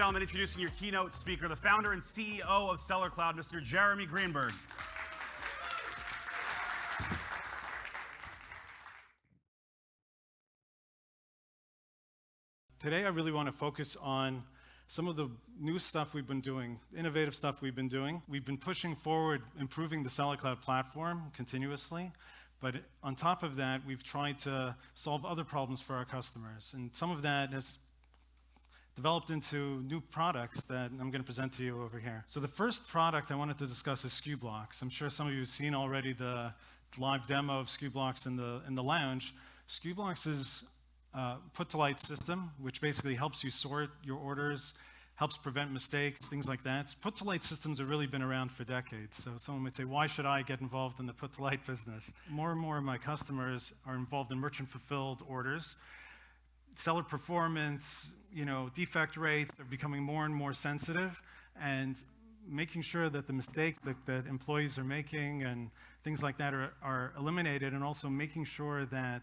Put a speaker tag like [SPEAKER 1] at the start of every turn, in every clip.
[SPEAKER 1] gentlemen, introducing your keynote speaker, the founder and CEO of Sellercloud, Mr. Jeremy Greenberg. Today, I really want to focus on some of the new stuff we've been doing, innovative stuff we've been doing. We've been pushing forward, improving the Sellercloud platform continuously, but on top of that, we've tried to solve other problems for our customers, and some of that has developed into new products that I'm going to present to you over here. So the first product I wanted to discuss is Skublox. I'm sure some of you have seen already the live demo of Skublox in the lounge. Skublox is put-to-light system, which basically helps you sort your orders, helps prevent mistakes, things like that. Put-to-light systems have really been around for decades. So someone might say, why should I get involved in the put-to-light business? More and more of my customers are involved in merchant-fulfilled orders. Seller performance, defect rates are becoming more and more sensitive, and making sure that the mistakes that employees are making and things like that are eliminated, and also making sure that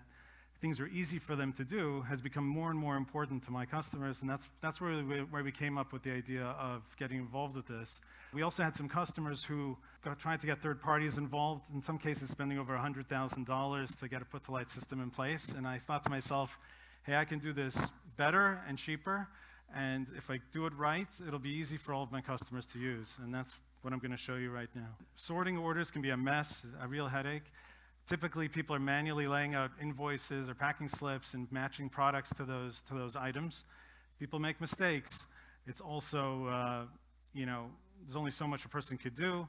[SPEAKER 1] things are easy for them to do has become more and more important to my customers, and that's where we came up with the idea of getting involved with this. We also had some customers who tried to get third parties involved, in some cases spending over $100,000 to get a put-to-light system in place, and I thought to myself, hey, I can do this better and cheaper, and if I do it right, it'll be easy for all of my customers to use, and that's what I'm going to show you right now. Sorting orders can be a mess, a real headache. Typically, people are manually laying out invoices or packing slips and matching products to those items. People make mistakes. It's also, there's only so much a person could do.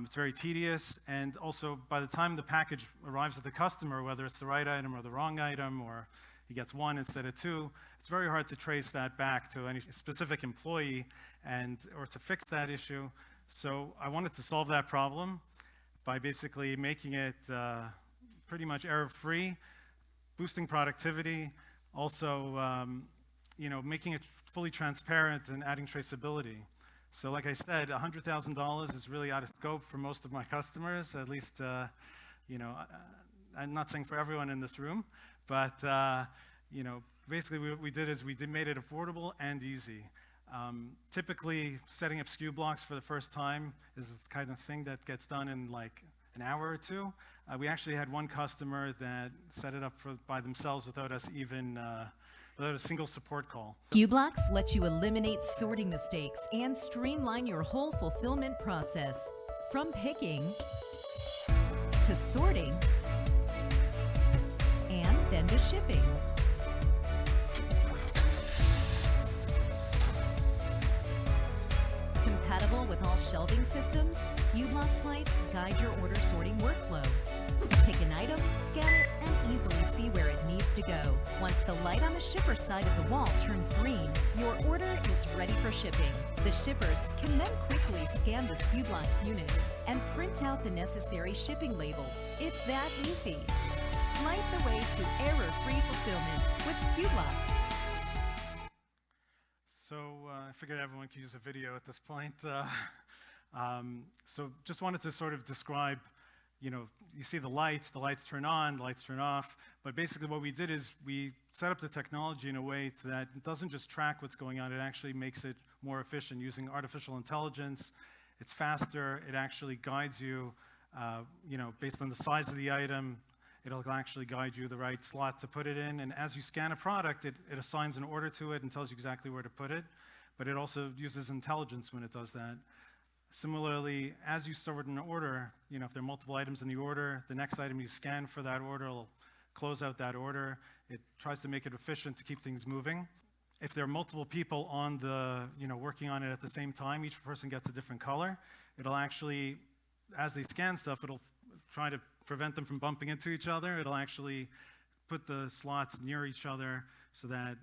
[SPEAKER 1] It's very tedious, and also by the time the package arrives at the customer, whether it's the right item or the wrong item, or he gets one instead of two, it's very hard to trace that back to any specific employee or to fix that issue. So I wanted to solve that problem by basically making it pretty much error-free, boosting productivity, also making it fully transparent and adding traceability. So like I said, $100,000 is really out of scope for most of my customers, at least, I'm not saying for everyone in this room, but basically what we did is we made it affordable and easy. Typically, setting up Skublox for the first time is the kind of thing that gets done in like an hour or two. We actually had one customer that set it up by themselves without us even without a single support call.
[SPEAKER 2] Skublox lets you eliminate sorting mistakes and streamline your whole fulfillment process, from picking to sorting and then to shipping. Compatible with all shelving systems, Skublox lights guide your order sorting workflow. Pick an item, scan it, and easily see where it needs to go. Once the light on the shipper side of the wall turns green, your order is ready for shipping. The shippers can then quickly scan the Skublox unit and print out the necessary shipping labels. It's that easy. Light the way to error-free fulfillment with Skublox.
[SPEAKER 1] So I figured everyone could use a video at this point. So just wanted to sort of describe, you see the lights turn on, the lights turn off, but basically what we did is we set up the technology in a way that it doesn't just track what's going on, it actually makes it more efficient using artificial intelligence. It's faster, it actually guides you, based on the size of the item. It'll actually guide you the right slot to put it in, and as you scan a product, it assigns an order to it and tells you exactly where to put it, but it also uses intelligence when it does that. Similarly, as you sort an order, if there are multiple items in the order, the next item you scan for that order will close out that order. It tries to make it efficient to keep things moving. If there are multiple people on working on it at the same time, each person gets a different color. It'll actually, as they scan stuff, it'll try to prevent them from bumping into each other. It'll actually put the slots near each other so that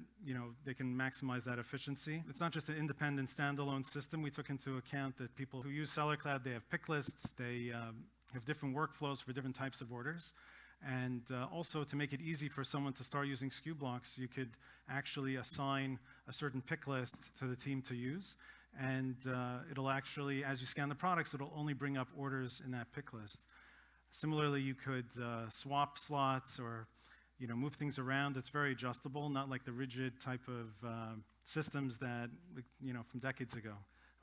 [SPEAKER 1] they can maximize that efficiency. It's not just an independent standalone system. We took into account that people who use Sellercloud, they have pick lists, they have different workflows for different types of orders. And also to make it easy for someone to start using Skublox, you could actually assign a certain pick list to the team to use. And it'll actually, as you scan the products, it'll only bring up orders in that pick list. Similarly, you could swap slots or move things around. It's very adjustable, not like the rigid type of systems that, from decades ago.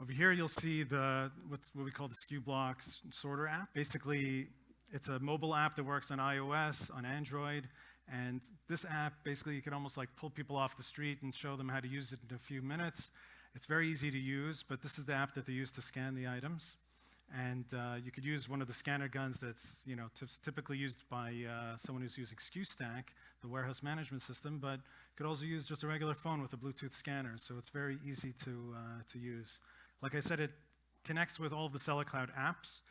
[SPEAKER 1] Over here, you'll see what we call the Skublox sorter app. Basically, it's a mobile app that works on iOS, on Android, and this app, basically, you can almost like pull people off the street and show them how to use it in a few minutes. It's very easy to use, but this is the app that they use to scan the items. And you could use one of the scanner guns that's typically used by someone who's using Skustack, the warehouse management system, but you could also use just a regular phone with a Bluetooth scanner, so it's very easy to use. Like I said, it connects with all of the Sellercloud apps.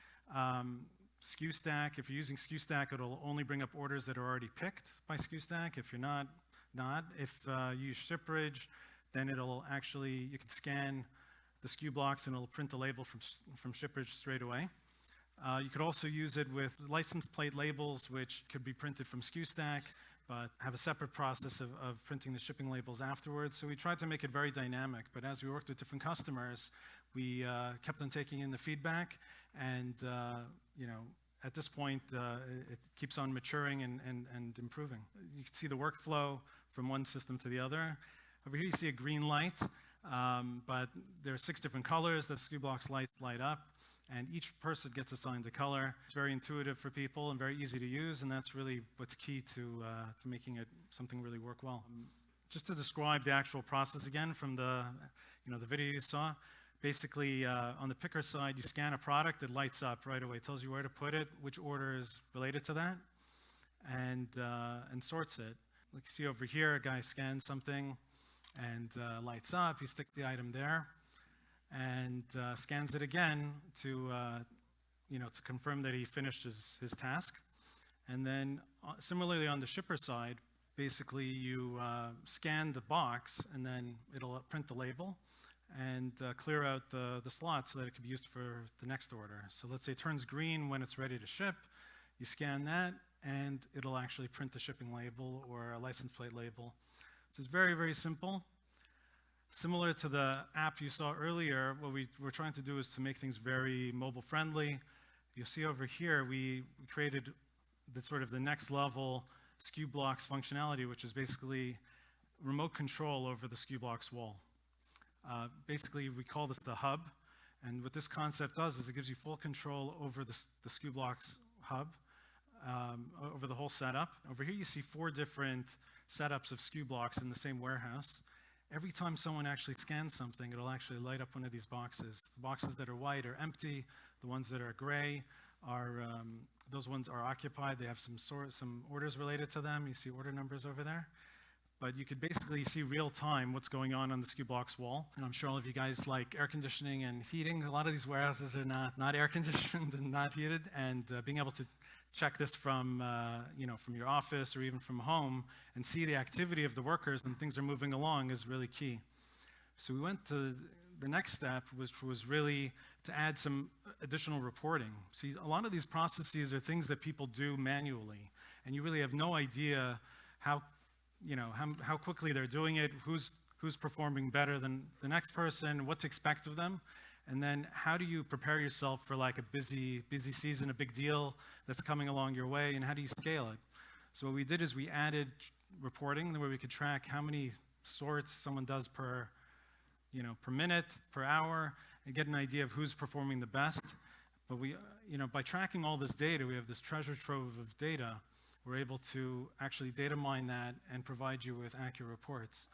[SPEAKER 1] Skustack, if you're using Skustack, it'll only bring up orders that are already picked by Skustack. If you're not. If you use ShipBridge, then you can scan the Skublox and it'll print the label from ShipBridge straight away. You could also use it with license plate labels, which could be printed from Skustack, but have a separate process of printing the shipping labels afterwards. So we tried to make it very dynamic, but as we worked with different customers, we kept on taking in the feedback, and at this point, it keeps on maturing and improving. You can see the workflow from one system to the other. Over here you see a green light, but there are 6 different colors that Skublox light up, and each person gets assigned a color. It's very intuitive for people and very easy to use, and that's really what's key to making it something really work well. Just to describe the actual process again from the video you saw. Basically, on the picker side, you scan a product, it lights up right away. It tells you where to put it, which order is related to that, and sorts it. Like you see over here, a guy scans something and lights up. You stick the item there and scans it again to confirm that he finished his task. And then similarly on the shipper side, basically you scan the box and then it'll print the label and clear out the slots so that it can be used for the next order. So let's say it turns green when it's ready to ship. You scan that, and it'll actually print the shipping label or a license plate label. So it's very, very simple. Similar to the app you saw earlier, what we're trying to do is to make things very mobile-friendly. You'll see over here, we created the next level Skublox functionality, which is basically remote control over the Skublox wall. Basically, we call this the hub, and what this concept does is it gives you full control over the Skublox hub, over the whole setup. Over here you see 4 different setups of Skublox in the same warehouse. Every time someone actually scans something, it'll actually light up one of these boxes. The boxes that are white are empty. The ones that are gray those ones are occupied. They have some orders related to them. You see order numbers over there. But you could basically see real time what's going on the Skublox wall. And I'm sure all of you guys like air conditioning and heating. A lot of these warehouses are not air conditioned and not heated. And being able to check this from your office or even from home and see the activity of the workers and things are moving along is really key. So we went to the next step, which was really to add some additional reporting. See, a lot of these processes are things that people do manually, and you really have no idea how quickly they're doing it, who's performing better than the next person, what to expect of them, and then how do you prepare yourself for like a busy season, a big deal that's coming along your way, and how do you scale it? So what we did is we added reporting where we could track how many sorts someone does per minute, per hour, and get an idea of who's performing the best. But we, by tracking all this data, we have this treasure trove of data. We're able to actually data mine that and provide you with accurate reports.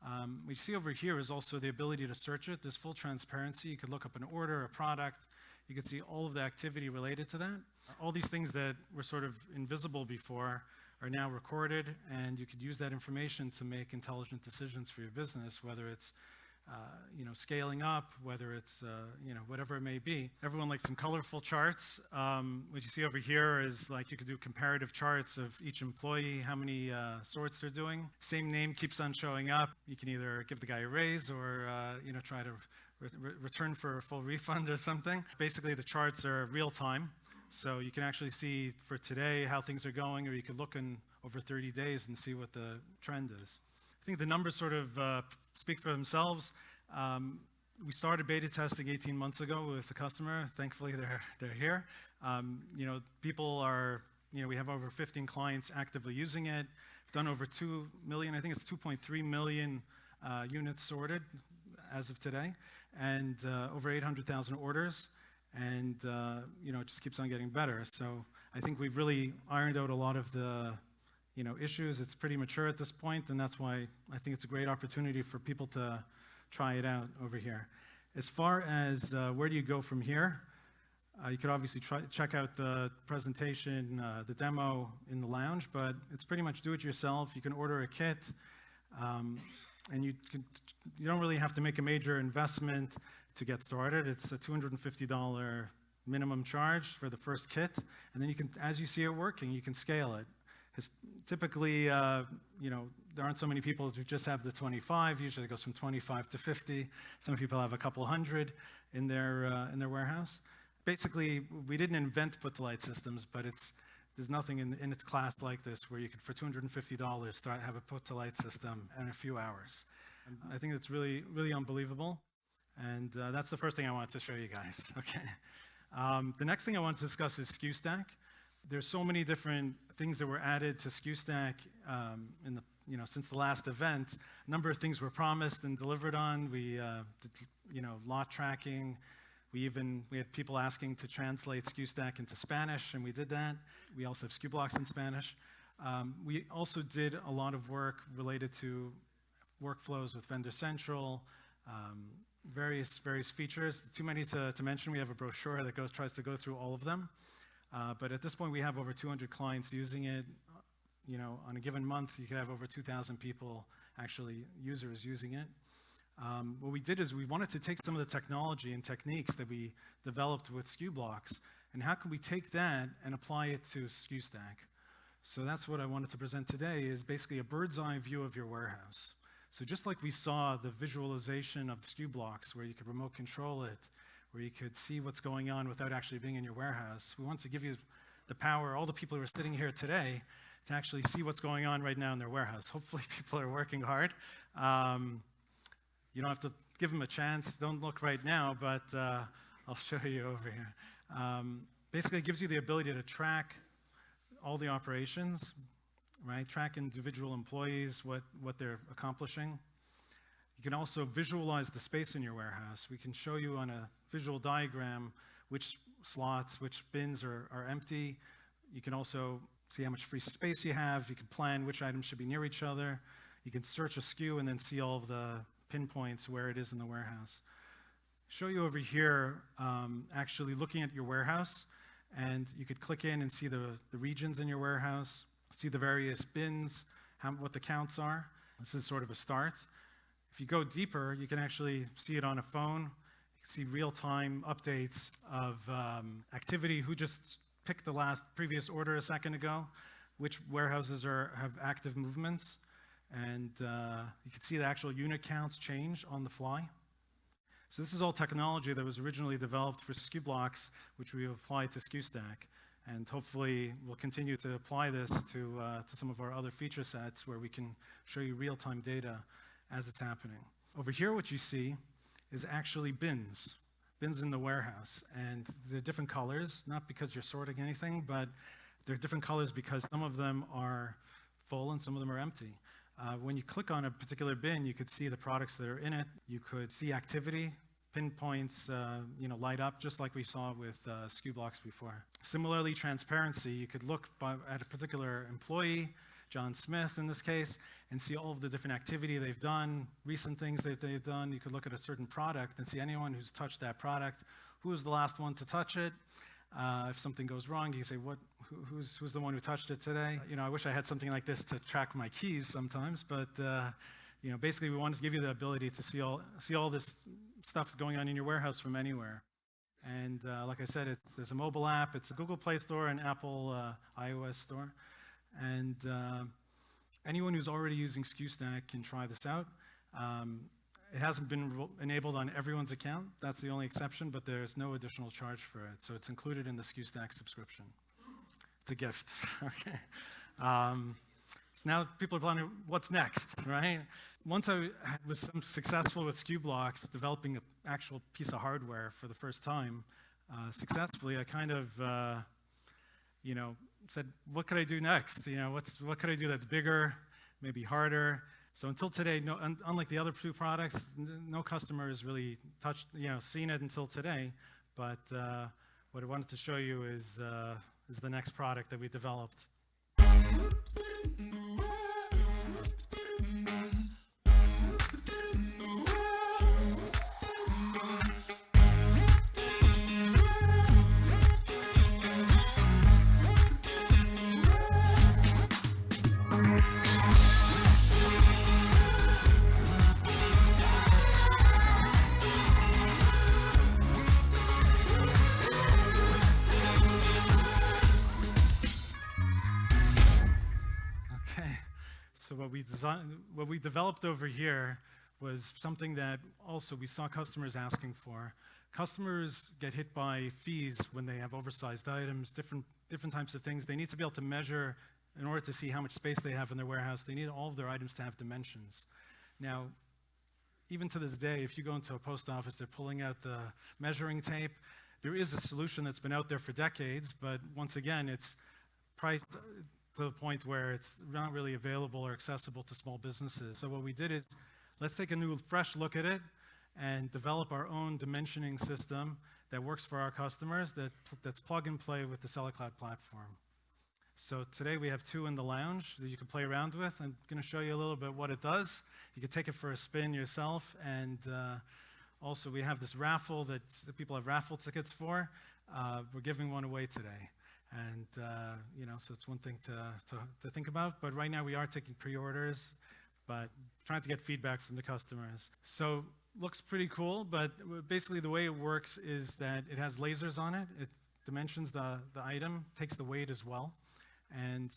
[SPEAKER 1] What you see over here is also the ability to search it. There's full transparency. You could look up an order, a product. You can see all of the activity related to that. All these things that were sort of invisible before are now recorded, and you could use that information to make intelligent decisions for your business, whether it's scaling up, whether it's, whatever it may be. Everyone likes some colorful charts. What you see over here is like you could do comparative charts of each employee, how many sorts they're doing. Same name keeps on showing up. You can either give the guy a raise or, try to return for a full refund or something. Basically, the charts are real time. So you can actually see for today how things are going, or you could look in over 30 days and see what the trend is. I think the numbers sort of speak for themselves. We started beta testing 18 months ago with the customer. Thankfully, they're here. People are, we have over 15 clients actively using it. We've done over 2 million, I think it's 2.3 million units sorted as of today, and over 800,000 orders, and it just keeps on getting better. So I think we've really ironed out a lot of the issues. It's pretty mature at this point, and that's why I think it's a great opportunity for people to try it out over here. As far as where do you go from here, you could obviously check out the presentation, the demo in the lounge, but it's pretty much do it yourself. You can order a kit, and you don't really have to make a major investment to get started. It's a $250 minimum charge for the first kit, and then you can, as you see it working, you can scale it. Typically, there aren't so many people who just have the 25. Usually it goes from 25 to 50. Some people have a couple hundred in their warehouse. Basically, we didn't invent put-to-light systems, but there's nothing in its class like this where you could, for $250, have a put-to-light system in a few hours. I think it's really, really unbelievable, and that's the first thing I wanted to show you guys. Okay. The next thing I want to discuss is Skustack. There's so many different things that were added to Skustack since the last event. A number of things were promised and delivered on. We did, lot tracking. We had people asking to translate Skustack into Spanish, and we did that. We also have Skublox in Spanish. We also did a lot of work related to workflows with Vendor Central, various features. Too many to mention. We have a brochure that tries to go through all of them. But at this point, we have over 200 clients using it. On a given month, you could have over 2,000 people, users using it. What we did is we wanted to take some of the technology and techniques that we developed with Skublox, and how can we take that and apply it to Skustack? So that's what I wanted to present today, is basically a bird's eye view of your warehouse. So just like we saw the visualization of Skublox, where you could remote control it, where you could see what's going on without actually being in your warehouse, we want to give you the power, all the people who are sitting here today, to actually see what's going on right now in their warehouse. Hopefully people are working hard. You don't have to give them a chance. Don't look right now, but I'll show you over here. Basically, it gives you the ability to track all the operations, right? Track individual employees, what they're accomplishing. You can also visualize the space in your warehouse. We can show you on a visual diagram which slots, which bins are empty. You can also see how much free space you have. You can plan which items should be near each other. You can search a SKU and then see all of the pinpoints where it is in the warehouse. Show you over here, actually looking at your warehouse, and you could click in and see the regions in your warehouse, see the various bins, what the counts are. This is sort of a start. If you go deeper, you can actually see it on a phone. You can see real-time updates of activity, who just picked the previous order a second ago, which warehouses have active movements, and you can see the actual unit counts change on the fly. So this is all technology that was originally developed for Skublox, which we have applied to Skustack, and hopefully we'll continue to apply this to some of our other feature sets where we can show you real-time data as it's happening. Over here, what you see is actually bins in the warehouse, and they're different colors, not because you're sorting anything, but they're different colors because some of them are full and some of them are empty. When you click on a particular bin, you could see the products that are in it. You could see activity, pinpoints, light up, just like we saw with Skublox before. Similarly, transparency. You could look at a particular employee, John Smith in this case, and see all of the different activity they've done, recent things that they've done. You could look at a certain product and see anyone who's touched that product, who was the last one to touch it. If something goes wrong, you can say, who's the one who touched it today? I wish I had something like this to track my keys sometimes, but basically we wanted to give you the ability to see all this stuff going on in your warehouse from anywhere. And like I said, there's a mobile app. It's a Google Play Store and Apple iOS Store. And anyone who's already using Skustack can try this out. It hasn't been enabled on everyone's account. That's the only exception, but there's no additional charge for it. So it's included in the Skustack subscription. It's a gift. Okay. So now people are planning, what's next, right? Once I was successful with Skublox, developing an actual piece of hardware for the first time successfully, I kind of, said, what could I do next? What could I do that's bigger, maybe harder? So until today, unlike the other two products, no customer has really seen it until today. But what I wanted to show you is the next product that we developed. So what we developed over here was something that also we saw customers asking for. Customers get hit by fees when they have oversized items, different types of things. They need to be able to measure in order to see how much space they have in their warehouse. They need all of their items to have dimensions. Now, even to this day, if you go into a post office, they're pulling out the measuring tape. There is a solution that's been out there for decades, but once again, it's priced to the point where it's not really available or accessible to small businesses. So what we did is, let's take a new, fresh look at it and develop our own dimensioning system that works for our customers, that's plug and play with the Sellercloud platform. So today we have two in the lounge that you can play around with. I'm going to show you a little bit what it does. You can take it for a spin yourself, and also we have this raffle that people have raffle tickets for. We're giving one away today. And, so it's one thing to think about. But right now we are taking pre-orders, but trying to get feedback from the customers. So looks pretty cool, but basically the way it works is that it has lasers on it. It dimensions the item, takes the weight as well. And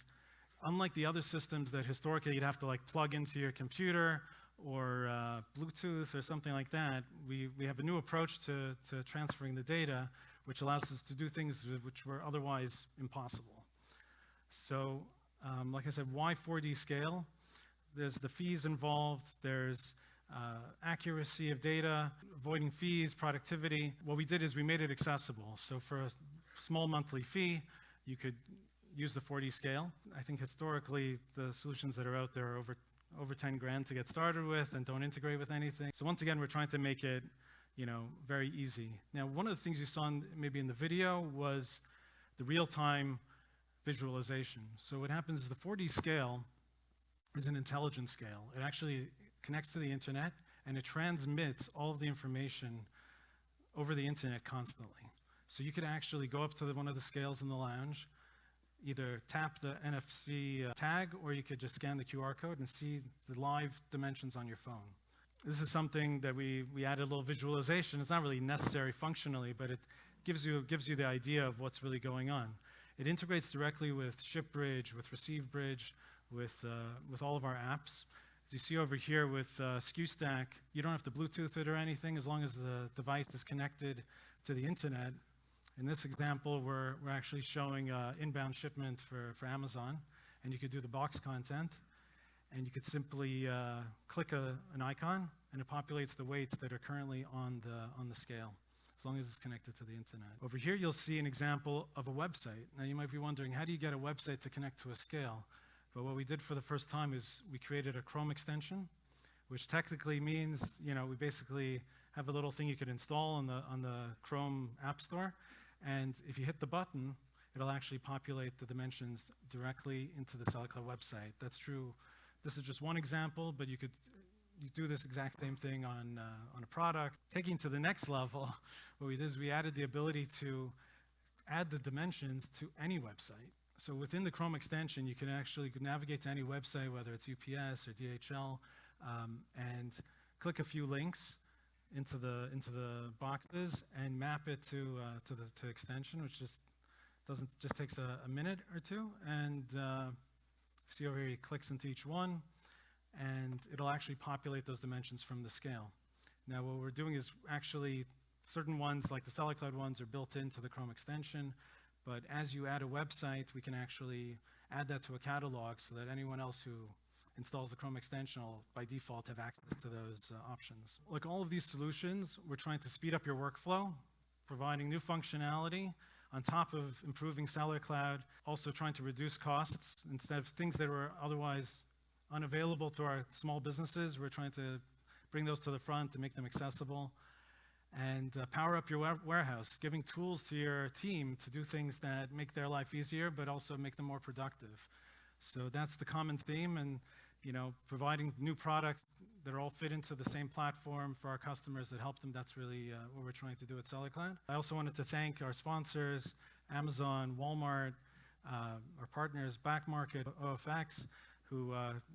[SPEAKER 1] unlike the other systems that historically you'd have to plug into your computer or Bluetooth or something like that, we have a new approach to transferring the data, which allows us to do things which were otherwise impossible. So, like I said, why 4D scale? There's the fees involved, there's accuracy of data, avoiding fees, productivity. What we did is we made it accessible. So for a small monthly fee, you could use the 4D scale. I think historically, the solutions that are out there are over 10 grand to get started with and don't integrate with anything. So once again, we're trying to make it very easy. Now, one of the things you saw maybe in the video was the real-time visualization. So what happens is the 4D scale is an intelligent scale. It actually connects to the internet, and it transmits all of the information over the internet constantly. So you could actually go up to one of the scales in the lounge, either tap the NFC tag, or you could just scan the QR code and see the live dimensions on your phone. This is something that we added a little visualization. It's not really necessary functionally, but it gives you the idea of what's really going on. It integrates directly with ShipBridge, with ReceiveBridge, with all of our apps. As you see over here with Skustack, you don't have to Bluetooth it or anything as long as the device is connected to the internet. In this example, we're actually showing inbound shipment for Amazon, and you could do the box content. And you could simply click an icon, and it populates the weights that are currently on the scale, as long as it's connected to the internet. Over here, you'll see an example of a website. Now, you might be wondering, how do you get a website to connect to a scale? But what we did for the first time is we created a Chrome extension, which technically means, we basically have a little thing you could install on the Chrome App Store. And if you hit the button, it'll actually populate the dimensions directly into the Sellercloud website. That's true. This is just one example, but you do this exact same thing on a product. Taking to the next level, what we did is we added the ability to add the dimensions to any website. So within the Chrome extension, you can actually navigate to any website, whether it's UPS or DHL, and click a few links into the boxes and map it to the extension, which just takes a minute or two. And see over here, he clicks into each one, and it'll actually populate those dimensions from the scale. Now, what we're doing is actually certain ones, like the Sellercloud ones, are built into the Chrome extension, but as you add a website, we can actually add that to a catalog so that anyone else who installs the Chrome extension will, by default, have access to those options. Like all of these solutions, we're trying to speed up your workflow, providing new functionality, on top of improving Sellercloud, also trying to reduce costs. Instead of things that were otherwise unavailable to our small businesses. We're trying to bring those to the front to make them accessible. And power up your warehouse, giving tools to your team to do things that make their life easier, but also make them more productive. So that's the common theme, and providing new products that all fit into the same platform for our customers that help them. That's really what we're trying to do at Sellercloud. I also wanted to thank our sponsors, Amazon, Walmart, our partners, Backmarket, OFX, who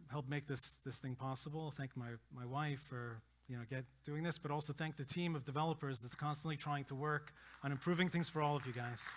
[SPEAKER 1] helped make this thing possible. Thank my wife for doing this, but also thank the team of developers that's constantly trying to work on improving things for all of you guys.